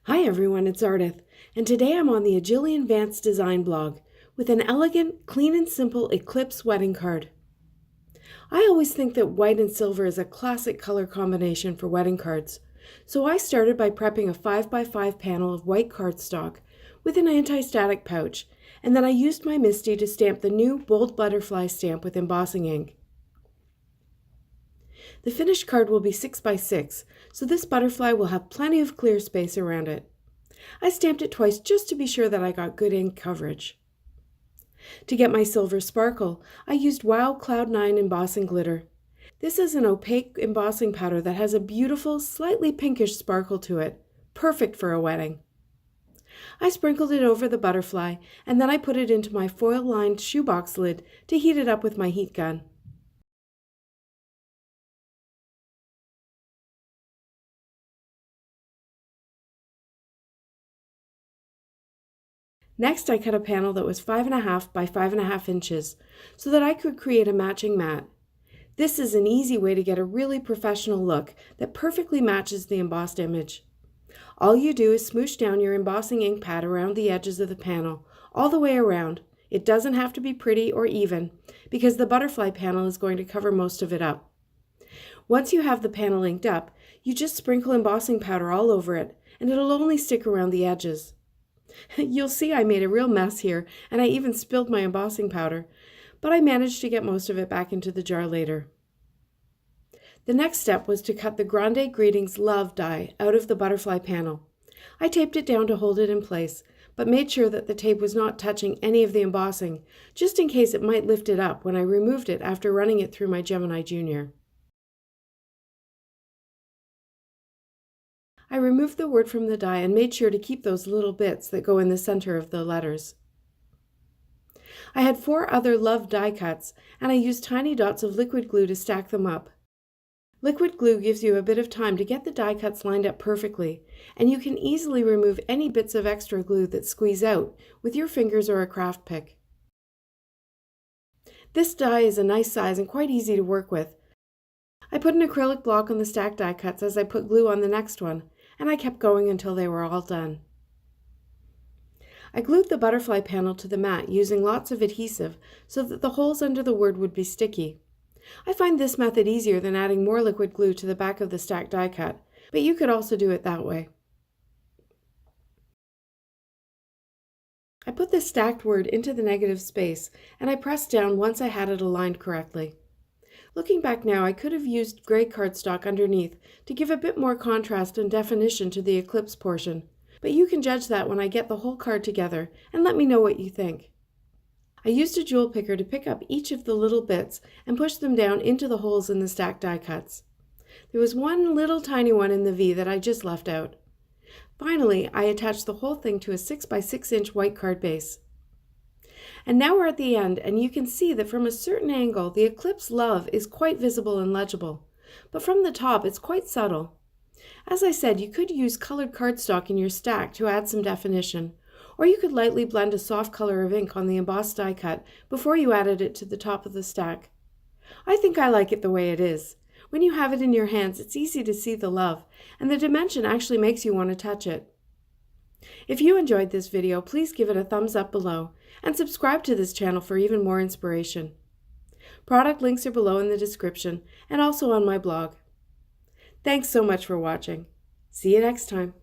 Hi everyone, it's Ardith, and today I'm on the Jillian Vance design blog with an elegant, clean and simple Eclipse wedding card. I always think that white and silver is a classic color combination for wedding cards, so I started by prepping a 5x5 panel of white cardstock with an anti-static pouch, and then I used my MISTI to stamp the new bold butterfly stamp with embossing ink. The finished card will be 6x6, so this butterfly will have plenty of clear space around it. I stamped it twice just to be sure that I got good ink coverage. To get my silver sparkle, I used Wow Cloud 9 embossing glitter. This is an opaque embossing powder that has a beautiful, slightly pinkish sparkle to it, perfect for a wedding. I sprinkled it over the butterfly, and then I put it into my foil-lined shoebox lid to heat it up with my heat gun. Next, I cut a panel that was 5.5 by 5.5 inches so that I could create a matching mat. This is an easy way to get a really professional look that perfectly matches the embossed image. All you do is smoosh down your embossing ink pad around the edges of the panel, all the way around. It doesn't have to be pretty or even, because the butterfly panel is going to cover most of it up. Once you have the panel inked up, you just sprinkle embossing powder all over it, and it'll only stick around the edges. You'll see I made a real mess here, and I even spilled my embossing powder, but I managed to get most of it back into the jar later. The next step was to cut the Grande Greetings Love die out of the butterfly panel. I taped it down to hold it in place, but made sure that the tape was not touching any of the embossing, just in case it might lift it up when I removed it after running it through my Gemini Junior. I removed the word from the die and made sure to keep those little bits that go in the center of the letters. I had 4 other Love die cuts, and I used tiny dots of liquid glue to stack them up. Liquid glue gives you a bit of time to get the die cuts lined up perfectly, and you can easily remove any bits of extra glue that squeeze out with your fingers or a craft pick. This die is a nice size and quite easy to work with. I put an acrylic block on the stacked die cuts as I put glue on the next one, and I kept going until they were all done. I glued the butterfly panel to the mat using lots of adhesive so that the holes under the word would be sticky. I find this method easier than adding more liquid glue to the back of the stacked die cut, but you could also do it that way. I put the stacked word into the negative space, and I pressed down once I had it aligned correctly. Looking back now, I could have used gray cardstock underneath to give a bit more contrast and definition to the eclipse portion, but you can judge that when I get the whole card together and let me know what you think. I used a jewel picker to pick up each of the little bits and push them down into the holes in the stacked die cuts. There was one little tiny one in the V that I just left out. Finally, I attached the whole thing to a 6x6 inch white card base. And now we're at the end, and you can see that from a certain angle, the Eclipse Love is quite visible and legible, but from the top, it's quite subtle. As I said, you could use colored cardstock in your stack to add some definition, or you could lightly blend a soft color of ink on the embossed die cut before you added it to the top of the stack. I think I like it the way it is. When you have it in your hands, it's easy to see the love, and the dimension actually makes you want to touch it. If you enjoyed this video, please give it a thumbs up below and subscribe to this channel for even more inspiration. Product links are below in the description and also on my blog. Thanks so much for watching. See you next time.